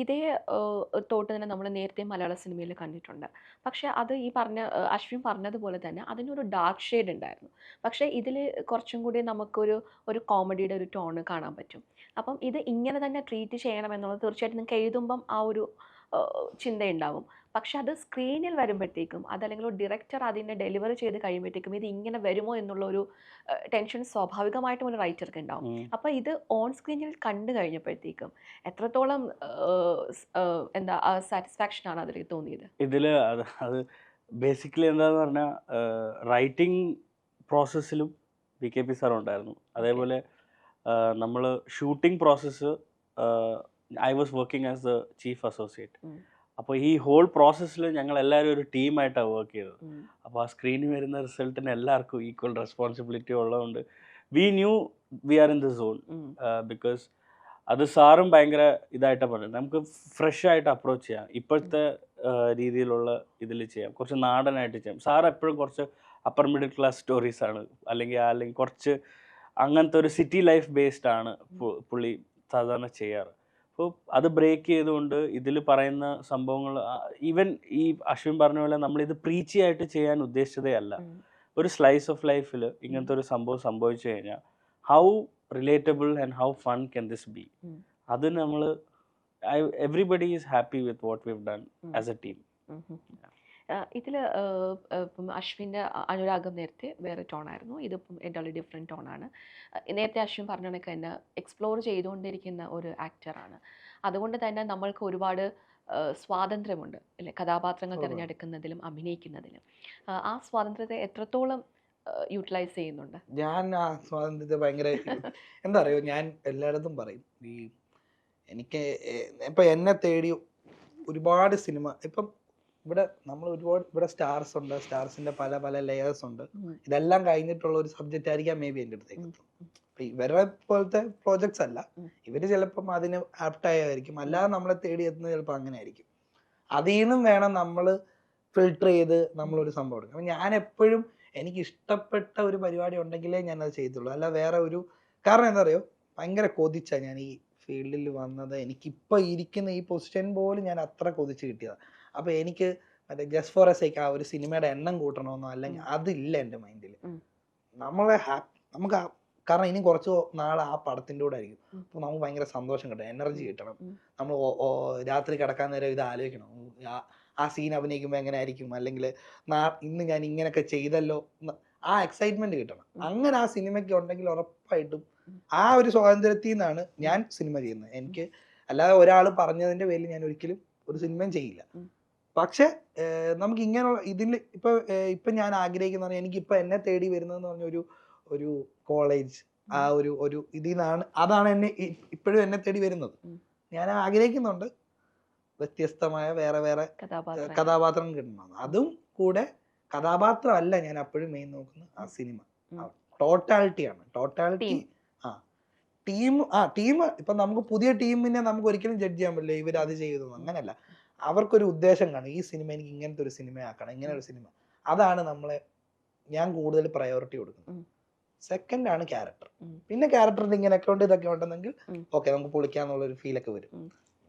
ഇതേ തോട്ട് തന്നെ നമ്മൾ നേരത്തെ മലയാള സിനിമയിൽ കണ്ടിട്ടുണ്ട്. പക്ഷേ അത് ഈ പറഞ്ഞ അശ്വിൻ പറഞ്ഞതുപോലെ തന്നെ അതിനൊരു ഡാർക്ക് ഷെയ്ഡ് ഉണ്ടായിരുന്നു. പക്ഷേ ഇതിൽ കുറച്ചും കൂടി ഒരു കോമഡിയുടെ ഒരു ടോണ് കാണാൻ പറ്റും. അപ്പം ഇത് ഇങ്ങനെ തന്നെ ട്രീറ്റ് ചെയ്യണമെന്നുള്ളത് തീർച്ചയായിട്ടും നിങ്ങൾക്ക് എഴുതുമ്പം ആ ഒരു ചിന്തയുണ്ടാവും. പക്ഷെ അത് സ്ക്രീനിൽ വരുമ്പോഴത്തേക്കും അതല്ലെങ്കിൽ ഒരു ഡയറക്ടർ അതിനെ ഡെലിവർ ചെയ്ത് കഴിയുമ്പോഴത്തേക്കും ഇത് ഇങ്ങനെ വരുമോ എന്നുള്ളൊരു ടെൻഷൻ സ്വാഭാവികമായിട്ടും ഒരു റൈറ്റർക്ക് ഉണ്ടാവും. അപ്പോൾ ഇത് ഓൺ സ്ക്രീനിൽ കണ്ടു കഴിഞ്ഞപ്പോഴത്തേക്കും എത്രത്തോളം എന്താ സാറ്റിസ്ഫാക്ഷൻ ആണ് അതിൽ തോന്നിയത്? ഇതില് അത് ബേസിക്കലി എന്താന്ന് പറഞ്ഞാൽ റൈറ്റിംഗ് പ്രോസസ്സിലും BKP സാർ ഉണ്ടായിരുന്നു. അതേപോലെ നമ്മൾ shooting process I was working as the chief associate. അപ്പോൾ ഈ ഹോൾ പ്രോസസ്സിൽ ഞങ്ങൾ എല്ലാവരും ഒരു ടീമായിട്ടാണ് വർക്ക് ചെയ്തത്. അപ്പോൾ ആ സ്ക്രീനിൽ വരുന്ന റിസൾട്ടിന് എല്ലാവർക്കും ഈക്വൽ റെസ്പോൺസിബിലിറ്റി ഉള്ളതുകൊണ്ട് we knew we are in the zone. Because അത് സാറും ഭയങ്കര ഇതായിട്ടാണ് പറഞ്ഞത്, നമുക്ക് ഫ്രഷ് ആയിട്ട് അപ്രോച്ച് ചെയ്യാം, ഇപ്പോഴത്തെ രീതിയിലുള്ള ഇതിൽ ചെയ്യാം, കുറച്ച് നാടനായിട്ട് ചെയ്യാം. സാർ എപ്പോഴും കുറച്ച് അപ്പർ മിഡിൽ ക്ലാസ് സ്റ്റോറീസ് ആണ്, അല്ലെങ്കിൽ കുറച്ച് അങ്ങനത്തെ ഒരു സിറ്റി ലൈഫ് ബേസ്ഡ് ആണ് പുള്ളി സാധാരണ ചെയ്യാറ്. അപ്പോൾ അത് ബ്രേക്ക് ചെയ്തുകൊണ്ട് ഇതിൽ പറയുന്ന സംഭവങ്ങൾ, ഈവൻ ഈ അശ്വിൻ പറഞ്ഞ പോലെ നമ്മളിത് പ്രീച്ചി ആയിട്ട് ചെയ്യാൻ ഉദ്ദേശിച്ചതേ അല്ല. ഒരു സ്ലൈസ് ഓഫ് ലൈഫിൽ ഇങ്ങനത്തെ ഒരു സംഭവം സംഭവിച്ചു കഴിഞ്ഞാൽ how relatable and how fun can this B, അത് നമ്മൾ everybody is happy with what we have done as A team. ഇതിൽ ഇപ്പം അശ്വിൻ്റെ അനുരാഗം നേരത്തെ വേറെ ടോണായിരുന്നു, ഇതിപ്പം എൻ്റെ ഡിഫറെൻറ്റ് ടോണാണ്. നേരത്തെ അശ്വിൻ പറഞ്ഞ കണക്ക് തന്നെ എക്സ്പ്ലോർ ചെയ്തുകൊണ്ടിരിക്കുന്ന ഒരു ആക്ടറാണ്. അതുകൊണ്ട് തന്നെ നമ്മൾക്ക് ഒരുപാട് സ്വാതന്ത്ര്യമുണ്ട് അല്ലേ, കഥാപാത്രങ്ങൾ തിരഞ്ഞെടുക്കുന്നതിലും അഭിനയിക്കുന്നതിലും. ആ സ്വാതന്ത്ര്യത്തെ എത്രത്തോളം യൂട്ടിലൈസ് ചെയ്യുന്നുണ്ട്? ഞാൻ ആ സ്വാതന്ത്ര്യത്തെ ഭയങ്കര എന്താ പറയുക, ഞാൻ എല്ലായിടത്തും പറയും, ഈ എനിക്ക് ഇപ്പം എന്നെ തേടി ഒരുപാട് സിനിമ, ഇപ്പം നമ്മൾ ഒരുപാട് ഇവിടെ സ്റ്റാർസ് ഉണ്ട്, സ്റ്റാർസിന്റെ പല പല ലെയേഴ്സ് ഉണ്ട്. ഇതെല്ലാം കഴിഞ്ഞിട്ടുള്ള ഒരു സബ്ജക്റ്റ് ആയിരിക്കാം മേ ബി എൻ്റെ അടുത്തേക്ക്. അപ്പൊ ഇവരെ പോലത്തെ പ്രോജക്ട്സ് അല്ല, ഇവര് ചിലപ്പം അതിന് ആപ്റ്റായിരിക്കും, അല്ലാതെ നമ്മളെ തേടി എത്തുന്നത് ചിലപ്പോൾ അങ്ങനെ ആയിരിക്കും. അതിൽ നിന്നും വേണം നമ്മൾ ഫിൽട്ടർ ചെയ്ത് നമ്മളൊരു സംഭവം എടുക്കും. അപ്പം ഞാൻ എപ്പോഴും എനിക്ക് ഇഷ്ടപ്പെട്ട ഒരു പരിപാടി ഉണ്ടെങ്കിലേ ഞാനത് ചെയ്തുള്ളൂ, അല്ല വേറെ ഒരു കാരണം എന്താ പറയുക, ഭയങ്കര കൊതിച്ച ഞാൻ ഈ ഫീൽഡിൽ വന്നത്. എനിക്കിപ്പോൾ ഇരിക്കുന്ന ഈ പൊസിഷൻ പോലും ഞാൻ അത്ര കൊതിച്ച് കിട്ടിയതാണ്. അപ്പോൾ എനിക്ക് മറ്റേ ജസ്റ്റ് ഫോർ എ സേക്ക് ആ ഒരു സിനിമയുടെ എണ്ണം കൂട്ടണമെന്നോ അല്ലെങ്കിൽ അതില്ല എൻ്റെ മൈൻഡിൽ. നമ്മളെ നമുക്ക് കാരണം ഇനി കുറച്ച് നാൾ ആ പടത്തിൻ്റെ കൂടെ ആയിരിക്കും. അപ്പോൾ നമുക്ക് ഭയങ്കര സന്തോഷം കിട്ടണം, എനർജി കിട്ടണം. നമ്മൾ രാത്രി കിടക്കാൻ നേരം ഇത് ആലോചിക്കണം, ആ സീൻ അഭിനയിക്കുമ്പോൾ എങ്ങനെ ആയിരിക്കും, അല്ലെങ്കിൽ ഇന്ന് ഞാൻ ഇങ്ങനെയൊക്കെ ചെയ്തല്ലോ, ആ എക്സൈറ്റ്മെന്റ് കിട്ടണം. അങ്ങനെ ആ സിനിമയ്ക്ക് ഉണ്ടെങ്കിൽ ഉറപ്പായിട്ടും ആ ഒരു സ്വാതന്ത്ര്യത്തിൽ നിന്നാണ് ഞാൻ സിനിമ ചെയ്യുന്നത്. എനിക്ക് അല്ലാതെ ഒരാൾ പറഞ്ഞതിന്റെ പേരിൽ ഞാൻ ഒരിക്കലും ഒരു സിനിമയും ചെയ്യില്ല. പക്ഷെ നമുക്ക് ഇങ്ങനെയുള്ള ഇതിൽ ഇപ്പൊ ഞാൻ ആഗ്രഹിക്കുന്ന, എനിക്കിപ്പോ എന്നെ തേടി വരുന്നതെന്ന് പറഞ്ഞ ഒരു കോളേജ്, ആ ഒരു ഇതിൽ നിന്നാണ്, അതാണ് എന്നെ ഇപ്പോഴും എന്നെ തേടി വരുന്നത്. ഞാൻ ആഗ്രഹിക്കുന്നുണ്ട് വ്യത്യസ്തമായ വേറെ വേറെ കഥാപാത്രം കിട്ടണം. അതും കൂടെ കഥാപാത്രമല്ല ഞാൻ അപ്പോഴും മെയിൻ നോക്കുന്നത്, ആ സിനിമ ടോട്ടാലിറ്റിയാണ്. ടോട്ടാലിറ്റി ടീം ഇപ്പൊ നമുക്ക് പുതിയ ടീമിനെ നമുക്ക് ഒരിക്കലും ജഡ്ജ് ചെയ്യാൻ പറ്റില്ല, ഇവർ അത് ചെയ്തു അങ്ങനെയല്ല. അവർക്കൊരു ഉദ്ദേശം കാണും, ഈ സിനിമ എനിക്ക് ഇങ്ങനത്തെ ഒരു സിനിമ ആക്കണം, ഇങ്ങനെ ഒരു സിനിമ. അതാണ് ഞാൻ കൂടുതൽ പ്രയോറിറ്റി കൊടുക്കുന്നത്. സെക്കൻഡ് ആണ് ക്യാരക്ടർ. പിന്നെ ക്യാരക്ടറിന്റെ ഇങ്ങനെയൊക്കെ ഉണ്ട്, ഇതൊക്കെ ഉണ്ടെന്നെങ്കിൽ ഓക്കെ, നമുക്ക് പൊളിക്കാന്നുള്ളൊരു ഫീലൊക്കെ വരും.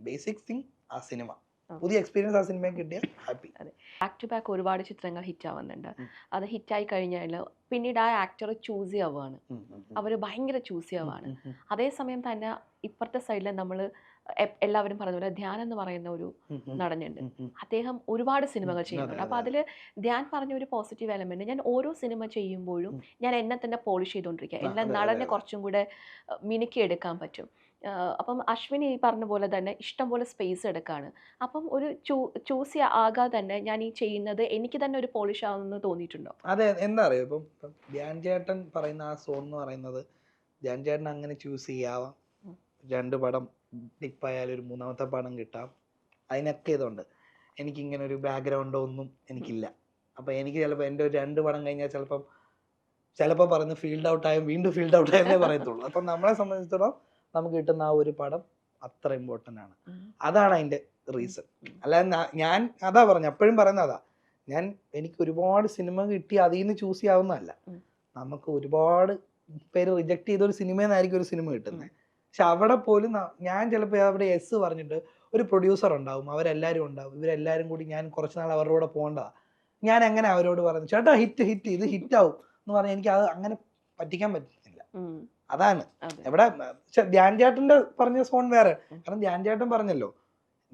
ബേസിക് തിങ് ആ സിനിമ, പുതിയ എക്സ്പീരിയൻസ് ആ സിനിമയെ കിട്ടിയാൽ ഹാപ്പി. ബാക്ക് ടു ബാക്ക് ഒരുപാട് ചിത്രങ്ങൾ ഹിറ്റ് ആവുന്നുണ്ട്. അത് ഹിറ്റായി കഴിഞ്ഞാൽ പിന്നീട് ആ ആക്ടർ ചൂസ് ചെയ്യാവുകയാണ്, അവർ ഭയങ്കര ചൂസ് ചെയ്യാവാണ്. അതേസമയം തന്നെ ഇപ്പുറത്തെ സൈഡിൽ നമ്മൾ എല്ലാവരും പറഞ്ഞ പോലെ ധ്യാൻ എന്ന് പറയുന്ന ഒരു നടനുണ്ട്. അദ്ദേഹം ഒരുപാട് സിനിമകൾ ചെയ്യുന്നുണ്ട്. അപ്പോൾ അതിൽ ധ്യാൻ പറഞ്ഞ ഒരു പോസിറ്റീവ് എലമെന്റ്, ഞാൻ ഓരോ സിനിമ ചെയ്യുമ്പോഴും ഞാൻ എന്നെ തന്നെ പോളിഷ് ചെയ്തുകൊണ്ടിരിക്കുക, എല്ലാ നടനെ കുറച്ചും കൂടെ മിനുക്കിയെടുക്കാൻ പറ്റും. അപ്പം അശ്വിനി ഈ പറഞ്ഞ പോലെ തന്നെ ഇഷ്ടംപോലെ സ്പേസ് എടുക്കുകയാണ്. അപ്പം ഒരു ചൂസ് ആകാതെ തന്നെ ഞാൻ ഈ ചെയ്യുന്നത് എനിക്ക് തന്നെ ഒരു പോളിഷ് ആവുമെന്ന് തോന്നിയിട്ടുണ്ടോ? അതെ, എന്താ അറിയോ, ഇപ്പം ധ്യാൻ ചേട്ടൻ പറയുന്ന ആ സോൺ എന്ന് പറയുന്നത്, ധ്യാൻ ചേട്ടൻ അങ്ങനെ ചൂസ് ചെയ്യാവാം. 2 പടം ഡിപ്പായാലും ഒരു 3ാമത്തെ പടം കിട്ടാം, അതിനൊക്കെ ഇതുണ്ട്. എനിക്കിങ്ങനെ ഒരു ബാക്ക്ഗ്രൗണ്ടോ ഒന്നും എനിക്കില്ല. അപ്പം എനിക്ക് ചിലപ്പോൾ എൻ്റെ ഒരു 2 പടം കഴിഞ്ഞാൽ ചിലപ്പോൾ പറഞ്ഞ് ഫീൽഡ് ഔട്ടായും വീണ്ടും ഫീൽഡ് ഔട്ടായെന്നേ പറയത്തുള്ളൂ. അപ്പം നമ്മളെ സംബന്ധിച്ചിടത്തോളം നമുക്ക് കിട്ടുന്ന ആ ഒരു പടം അത്ര ഇമ്പോർട്ടൻ്റ് ആണ്. അതാണ് അതിൻ്റെ റീസൺ. അല്ലാതെ ഞാൻ അതാ പറഞ്ഞു, എപ്പോഴും പറയുന്നത് അതാ, എനിക്ക് ഒരുപാട് സിനിമ കിട്ടി അതിൽ നിന്ന് ചൂസ് ചെയ്യാവുന്നതല്ല. നമുക്ക് ഒരുപാട് പേര് റിജക്ട് ചെയ്തൊരു സിനിമയിൽ നിന്നായിരിക്കും ഒരു സിനിമ കിട്ടുന്നത്. പക്ഷെ അവിടെ പോലും ഞാൻ ചിലപ്പോൾ അവിടെ എസ് പറഞ്ഞിട്ട് ഒരു പ്രൊഡ്യൂസർ ഉണ്ടാവും, അവരെല്ലാവരും ഉണ്ടാവും, ഇവരെല്ലാവരും കൂടി ഞാൻ കുറച്ച് നാൾ അവരുടെ കൂടെ പോകേണ്ടതാ. ഞാൻ എങ്ങനെ അവരോട് പറഞ്ഞു ചേട്ടാ ഹിറ്റ് ഇത് ഹിറ്റാവും എന്ന് പറഞ്ഞാൽ എനിക്ക് അത് അങ്ങനെ പറ്റിക്കാൻ പറ്റുന്നില്ല. അതാണ് എവിടെ ധ്യാൻ ചേട്ടൻ്റെ പറഞ്ഞ സോൺ വേറെ. കാരണം ധ്യാൻ ചേട്ടൻ പറഞ്ഞല്ലോ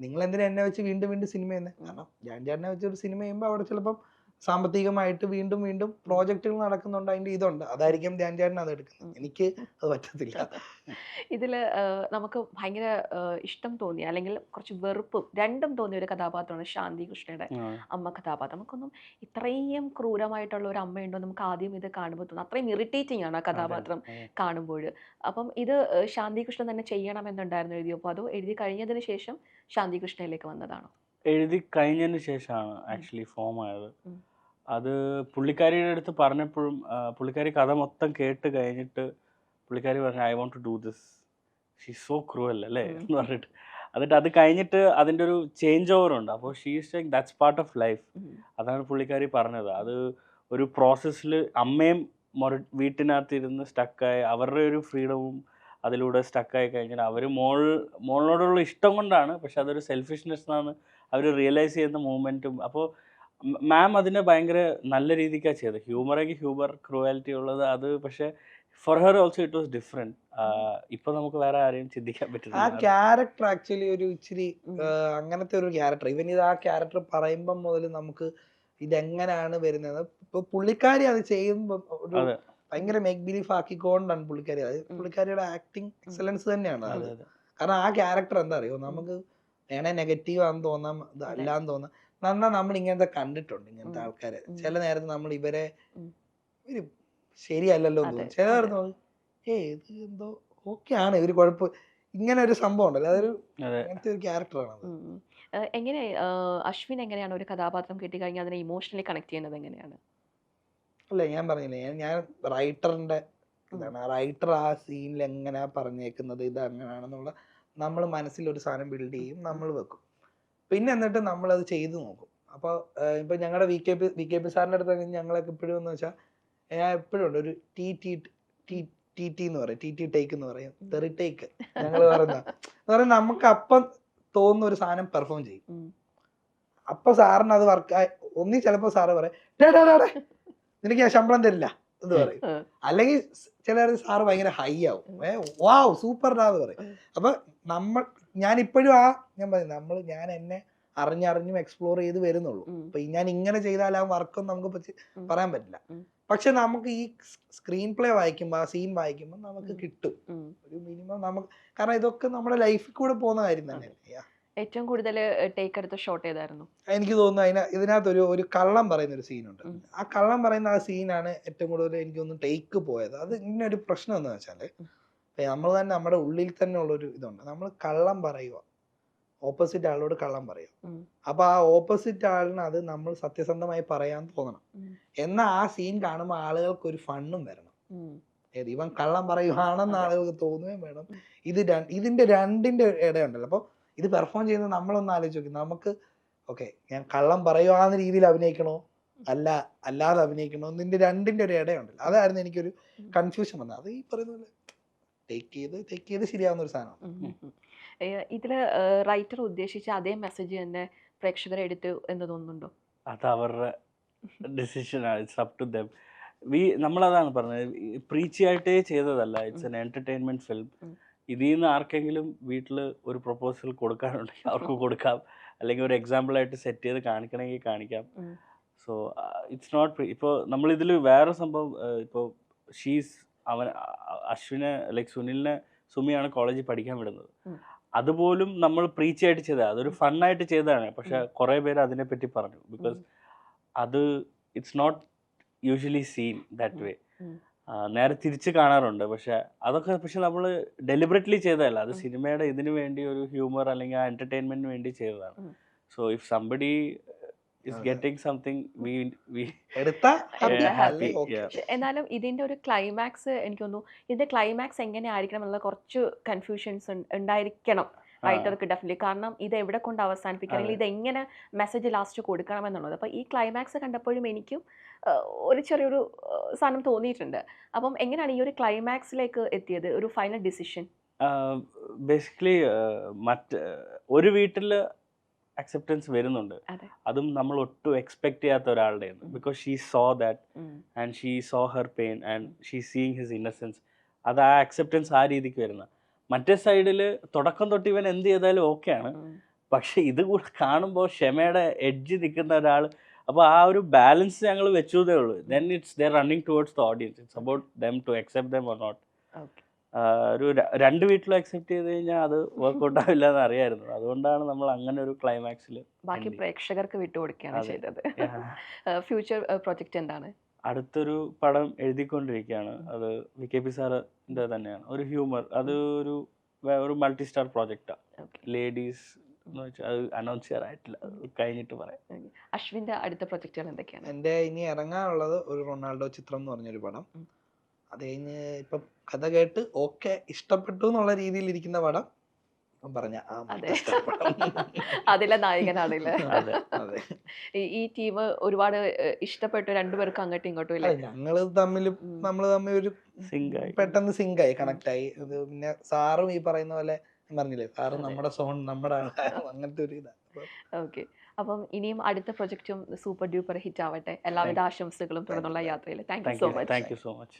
നിങ്ങൾ എന്തിനാ എന്നെ വെച്ച് വീണ്ടും വീണ്ടും സിനിമ ചെയ്യുന്നത്. കാരണം ധ്യാൻ ചേട്ടനെ വെച്ച് ഒരു സിനിമ ചെയ്യുമ്പോൾ അവിടെ ചിലപ്പം സാമ്പത്തികമായിട്ട് വീണ്ടും വീണ്ടും പ്രോജക്റ്റുകൾ നടക്കുന്നുണ്ട്, അതിൻ്റെ ഇതുണ്ട്. അതായിരിക്കും ധ്യാൻ ചേട്ടൻ അത് എടുക്കുന്നത്. എനിക്ക് അത് പറ്റത്തില്ല. ഇതിൽ നമുക്ക് ഭയങ്കര ഇഷ്ടം തോന്നിയ അല്ലെങ്കിൽ കുറച്ച് വെറുപ്പും രണ്ടും തോന്നിയ ഒരു കഥാപാത്രമാണ് ശാന്തി കൃഷ്ണയുടെ അമ്മ കഥാപാത്രം. നമുക്കൊന്നും ഇത്രയും ക്രൂരമായിട്ടുള്ള ഒരു അമ്മയുണ്ടോ നമുക്ക് ആദ്യം ഇത് കാണുമ്പോൾ തോന്നും. അത്രയും ഇറിറ്റേറ്റിംഗ് ആണ് ആ കഥാപാത്രം കാണുമ്പോൾ. അപ്പം ഇത് ശാന്തി കൃഷ്ണൻ തന്നെ ചെയ്യണമെന്നുണ്ടായിരുന്നു എഴുതിയപ്പോൾ, അതോ എഴുതി കഴിഞ്ഞതിന് ശേഷം ശാന്തി കൃഷ്ണയിലേക്ക് വന്നതാണോ? എഴുതി കഴിഞ്ഞതിന് ശേഷമാണ് ആക്ച്വലി ഫോം ആയത്. അത് പുള്ളിക്കാരിയുടെ അടുത്ത് പറഞ്ഞപ്പോഴും പുള്ളിക്കാരി കഥ മൊത്തം കേട്ട് കഴിഞ്ഞിട്ട് പുള്ളിക്കാരി പറഞ്ഞു I want to do this, she so cruel അല്ലേ എന്ന് പറഞ്ഞിട്ട്. എന്നിട്ട് അത് കഴിഞ്ഞിട്ട് അതിൻ്റെ ഒരു ചേഞ്ച് ഓവർ ഉണ്ട്. അപ്പോൾ she is like that's part of life. അതാണ് പുള്ളിക്കാരി പറഞ്ഞത്. അത് ഒരു പ്രോസസ്സിൽ അമ്മയും വീട്ടിനകത്തിരുന്ന് സ്റ്റക്കായി അവരുടെ ഒരു ഫ്രീഡവും അതിലൂടെ സ്റ്റക്കായി കഴിഞ്ഞാൽ അവർ മോളിനോടുള്ള ഇഷ്ടം കൊണ്ടാണ്, പക്ഷെ അതൊരു സെൽഫിഷ്നെസ് എന്നാണ് അവർ റിയലൈസ് ചെയ്യുന്ന മൂമെൻറ്റും. അപ്പോൾ മാം അതിനെ ഭയങ്കര നല്ല രീതിക്കാണ് ചെയ്തത്. ഹ്യൂമർ ക്രൂവാലിറ്റി ഉള്ളത് അത്. പക്ഷേ for her also it was different. ഇപ്പൊ നമുക്ക് വേറെ ആരെയും ചിന്തിക്കാൻ പറ്റില്ല. ആ ക്യാരക്ടർ ആക്ച്വലി ഒരു ഇച്ചിരി അങ്ങനത്തെ ഒരു ക്യാരക്ടർ. ഇവൻ ഇത് ആ ക്യാരക്ടർ പറയുമ്പം മുതൽ നമുക്ക് ഇതെങ്ങനെയാണ് വരുന്നത്. ഇപ്പൊ പുള്ളിക്കാരി അത് ചെയ്യുമ്പോൾ ഒരു ഭയങ്കര മേക്ക് ബിലീഫ് ആക്കിക്കൊണ്ടാണ് പുള്ളിക്കാരി. അത് പുള്ളിക്കാരിയുടെ ആക്ടിങ് എക്സലൻസ് തന്നെയാണ് അത്. കാരണം ആ ക്യാരക്ടർ എന്താ അറിയോ, നമുക്ക് വേണേ നെഗറ്റീവ് ആണെന്ന് തോന്നാം, അല്ലാന്ന് തോന്നാം. നന്നാ നമ്മൾ ഇങ്ങനത്തെ കണ്ടിട്ടുണ്ട്, ഇങ്ങനത്തെ ആൾക്കാരെ. ചില നേരത്ത് നമ്മൾ ഇവരെ ഒരു ശരിയല്ലല്ലോ എന്ന് തോന്നും. ചില നേരത്ത് ഇത് എന്തോ ഓക്കെ ആണ്, ഇവര് കുഴപ്പം, ഇങ്ങനെ ഒരു സംഭവം ഉണ്ടല്ലോ, അതൊരു അങ്ങനത്തെ ഒരു ക്യാരക്ടറാണ്. എങ്ങനെ അശ്വിൻ എങ്ങനെയാണ് ഒരു കഥാപാത്രം കിട്ടിക്കഴിഞ്ഞാൽ അതിനെ ഇമോഷണലി കണക്ട് ചെയ്യുന്നത് എങ്ങനെയാണ്? അല്ല ഞാൻ പറഞ്ഞില്ലേ, ഞാൻ റൈറ്ററിന്റെ ഇതാണ്. റൈറ്റർ ആ സീനിൽ എങ്ങനെയാ പറഞ്ഞേക്കുന്നത് ഇത് അങ്ങനെയാണെന്നുള്ള നമ്മൾ മനസ്സിൽ ഒരു സാധനം ബിൽഡ് ചെയ്യും, നമ്മൾ വെക്കും. പിന്നെ എന്നിട്ട് നമ്മളത് ചെയ്തു നോക്കും. അപ്പോൾ ഇപ്പൊ ഞങ്ങളുടെ വി കെ പി സാറിൻ്റെ അടുത്ത് ഞങ്ങളൊക്കെ ഇപ്പോഴും എന്ന് വെച്ചാൽ ഞാൻ എപ്പോഴും ഉണ്ട് ഒരു ടി എന്ന് പറയും, ടി ടേക്ക് എന്ന് പറയും, തെറി ടേക്ക് ഞങ്ങൾ പറയുന്ന നമുക്ക് അപ്പം തോന്നുന്ന ഒരു സാധനം പെർഫോം ചെയ്യും. അപ്പൊ സാറിന് അത് വർക്കായി ഒന്നി ചിലപ്പോ സാറ് പറയും നിനക്ക് ഞാൻ ശമ്പളം തരില്ല എന്ന് പറയും. അല്ലെങ്കിൽ ചില സാറ് ഭയങ്കര ഹൈ ആവും, വാവ് സൂപ്പർഡാന്ന് പറയും. അപ്പൊ ഞാൻ ഇപ്പോഴും ഞാൻ പറഞ്ഞു ഞാൻ എന്നെ അറിഞ്ഞും എക്സ്പ്ലോർ ചെയ്ത് വരുന്നുള്ളൂ. അപ്പൊ ഞാൻ ഇങ്ങനെ ചെയ്താൽ ആ വർക്കൊന്നും നമുക്ക് പറയാൻ പറ്റില്ല. പക്ഷെ നമുക്ക് ഈ സ്ക്രീൻ പ്ലേ വായിക്കുമ്പോൾ, ആ സീൻ വായിക്കുമ്പോൾ നമുക്ക് കിട്ടും ഒരു മിനിമം നമുക്ക്. കാരണം ഇതൊക്കെ നമ്മുടെ ലൈഫിൽ കൂടെ പോകുന്ന കാര്യം തന്നെ. ഏറ്റവും കൂടുതൽ ടേക്ക് എടുത്ത ഷോട്ട് ഏതായിരുന്നു? എനിക്ക് തോന്നുന്നു ഇതിനകത്ത് ഒരു കള്ളം പറയുന്ന ഒരു സീനുണ്ട്. ആ കള്ളം പറയുന്ന ആ സീനാണ് ഏറ്റവും കൂടുതൽ എനിക്ക് തോന്നുന്നു ടേക്ക് പോയത്. അത് ഇങ്ങനെ ഒരു പ്രശ്നം എന്ന് വെച്ചാല് നമ്മൾ തന്നെ നമ്മുടെ ഉള്ളിൽ തന്നെ ഉള്ളൊരു ഇതുണ്ട്. നമ്മൾ കള്ളം പറയുക, ഓപ്പോസിറ്റ് ആളോട് കള്ളം പറയുക. അപ്പൊ ആ ഓപ്പോസിറ്റ് ആളിന് അത് നമ്മൾ സത്യസന്ധമായി പറയാൻ തോന്നണം. എന്നാൽ ആ സീൻ കാണുമ്പോൾ ആളുകൾക്ക് ഒരു ഫണ്ണും വരണം. ഇവൻ കള്ളം പറയുവാണെന്ന് ആളുകൾക്ക് തോന്നുകയും വേണം. ഇതിന്റെ രണ്ടിന്റെ ഇടയുണ്ടല്ലോ. അപ്പൊ ഇത് പെർഫോം ചെയ്യുന്നത് നമ്മളൊന്ന് ആലോചിച്ച് നോക്കി. നമുക്ക് ഓക്കെ ഞാൻ കള്ളം പറയുവാന്ന രീതിയിൽ അഭിനയിക്കണോ അല്ലാതെ അഭിനയിക്കണോ, ഇതിന്റെ രണ്ടിന്റെ ഒരു ഇടയുണ്ടല്ലോ. അതായിരുന്നു എനിക്കൊരു കൺഫ്യൂഷൻ വന്നത്. അത് ഈ പറയുന്ന പോലെ ടേക്ക് ചെയ്ത് ശരിയാവുന്ന ഒരു സാധനം. ഇതില് റൈറ്റർ ഉദ്ദേശിച്ച അതേ മെസ്സേജ് തന്നെ പ്രേക്ഷകരെ എടുത്തു എന്ന് തോന്നുന്നുണ്ടോ? അത് അവരുടെ ഡിസിഷനാണ്, ഇറ്റ്സ് അപ് ടു ദം. നമ്മളതാണ് പറഞ്ഞത്, പ്രീച്ചി ആയിട്ടേ ചെയ്തതല്ല, ഇറ്റ്സ് എൻ എന്റർടൈൻമെന്റ് ഫിലിം. ഇതിൽ നിന്ന് ആർക്കെങ്കിലും വീട്ടിൽ ഒരു പ്രൊപ്പോസൽ കൊടുക്കാനുണ്ടെങ്കിൽ അവർക്ക് കൊടുക്കാം, അല്ലെങ്കിൽ ഒരു എക്സാമ്പിളായിട്ട് സെറ്റ് ചെയ്ത് കാണിക്കണമെങ്കിൽ കാണിക്കാം. സോ ഇറ്റ്സ് നോട്ട് ഇപ്പോൾ നമ്മളിതിൽ വേറെ സംഭവം, ഇപ്പോൾ അശ്വിനെ ലൈക്ക് സുനിലിനെ സുമിയാണ് കോളേജിൽ പഠിക്കാൻ വിടുന്നത്. അതുപോലും നമ്മൾ പ്രീച്ച് ആയിട്ട് ചെയ്തതാണ്, അതൊരു ഫണ്ണായിട്ട് ചെയ്തതാണ്. പക്ഷെ കുറേ പേര് അതിനെപ്പറ്റി പറഞ്ഞു, ബിക്കോസ് അത് it's not usually seen that way. നേരെ തിരിച്ച് കാണാറുണ്ട്. പക്ഷെ നമ്മൾ ഡെലിബറേറ്റ്ലി ചെയ്തതല്ല, അത് സിനിമയുടെ ഇതിനു വേണ്ടി ഒരു ഹ്യൂമർ അല്ലെങ്കിൽ ആ എന്റർടൈൻമെന്റിന് വേണ്ടി ചെയ്തതാണ്. So if somebody is getting something we happy. എന്നാലും ഇതിന്റെ ഒരു ക്ലൈമാക്സ് എനിക്ക് തോന്നുന്നു, ഇതിന്റെ ക്ലൈമാക്സ് എങ്ങനെ ആയിരിക്കണം എന്നുള്ള കുറച്ച് കൺഫ്യൂഷൻസ് ഉണ്ടായിരിക്കണം റൈറ്റർക്ക് ഡെഫിനറ്റ്ലി. കാരണം ഇത് എവിടെ കൊണ്ട് അവസാനിപ്പിക്കണം, അല്ലെങ്കിൽ ഇത് എങ്ങനെ മെസ്സേജ് ലാസ്റ്റ് കൊടുക്കണം എന്നുള്ളത്. അപ്പോൾ ഈ ക്ലൈമാക്സ് കണ്ടപ്പോഴും എനിക്കും ഒരു ചെറിയൊരു സാധനം തോന്നിയിട്ടുണ്ട്. അപ്പം എങ്ങനെയാണ് ഈ ഒരു ക്ലൈമാക്സിലേക്ക് എത്തിയത്, ഒരു ഫൈനൽ ഡിസിഷൻ? ബേസിക്കലി ഒരു വീട്ടിൽ അക്സെപ്റ്റൻസ് വരുന്നുണ്ട്. അതെ. അതും നമ്മൾ ഒട്ടും എക്സ്പെക്ട് ചെയ്യാത്ത ഒരാളുടെ because she so that and she so her pain and she seeing his innocence. അത് ആ അക്സെപ്റ്റൻസ് ആ രീതിക്ക് വരുന്ന. മറ്റേ സൈഡിൽ തുടക്കം തൊട്ട് ഇവൻ എന്ത് ചെയ്താലും ഓക്കെയാണ്. പക്ഷെ ഇത് കൂടെ കാണുമ്പോൾ ക്ഷമയുടെ എഡ്ജ് നിൽക്കുന്ന ഒരാൾ, അപ്പോൾ ആ ഒരു ബാലൻസ് ഞങ്ങൾ വെച്ചതേ ഉള്ളൂ. Then it's they running towards the audience. It's about them to accept them or not. Okay. ഒരു രണ്ട് വീട്ടിലും അക്സെപ്റ്റ് ചെയ്ത് കഴിഞ്ഞാൽ അത് വർക്ക്ഔട്ട് ആവില്ല എന്ന് അറിയായിരുന്നു. അതുകൊണ്ടാണ് നമ്മൾ അങ്ങനെ ഒരു ക്ലൈമാക്സിൽ ബാക്കി പ്രേക്ഷകർക്ക് വിട്ടുകൊടുക്കുകയാണ് അതെ. ചെയ്തത്. ഫ്യൂച്ചർ പ്രൊജക്റ്റ് എന്താണ്? അടുത്തൊരു പടം എഴുതിക്കൊണ്ടിരിക്കുകയാണ്. അത് VKP സാറിൻ്റെ തന്നെയാണ്. ഒരു ഹ്യൂമർ, അത് ഒരു മൾട്ടി സ്റ്റാർ പ്രോജക്റ്റാണ്. ഓക്കെ. ലേഡീസ് എന്ന് വെച്ചാൽ അത് അനൗൺസ് ചെയ്യാറായിട്ടില്ല, അത് കഴിഞ്ഞിട്ട് പറയാം. അശ്വിൻ്റെ അടുത്ത പ്രൊജക്റ്റുകൾ എന്തൊക്കെയാണ്? എൻ്റെ ഇനി ഇറങ്ങാനുള്ളത് ഒരു റൊണാൾഡോ ചിത്രം എന്ന് പറഞ്ഞൊരു പടം. അത് കഴിഞ്ഞ് ഇപ്പം കഥ കേട്ട് ഓക്കെ ഇഷ്ടപ്പെട്ടു എന്നുള്ള രീതിയിൽ ഇരിക്കുന്ന പടം ഇപ്പം പറഞ്ഞ ആ അതെ. പടം. അതിലെ നായകനാണല്ലേ? അതെ. അതെ. ഈ ടീം ഒരുപാട് ഇഷ്ടപ്പെട്ടു രണ്ടുപേർക്കും അങ്ങോട്ടും ഇങ്ങോട്ടും ഇല്ലേ? നമ്മള് തമ്മിൽ ഒരു സിങ്കായി. പെട്ടെന്ന് സിങ്കായി കണക്ട് ആയി. അത് പിന്നെ സാറും ഈ പറയുന്ന പോലെ ഞാൻ പറഞ്ഞില്ലേ, സാറ് നമ്മുടെ സോൺ നമ്മുടെ ആളായിരുന്നു. അങ്ങനത്തെ ഒരു ഇതാ. ഓക്കെ. അപ്പം ഇനിയും അടുത്ത പ്രൊജക്റ്റും സൂപ്പർ ഡ്യൂപ്പർ ഹിറ്റ് ആവട്ടെ. എല്ലാവിധ ആശംസകളും തുടർന്നുള്ള യാത്രയിൽ. Thank you so much. Thank you so much.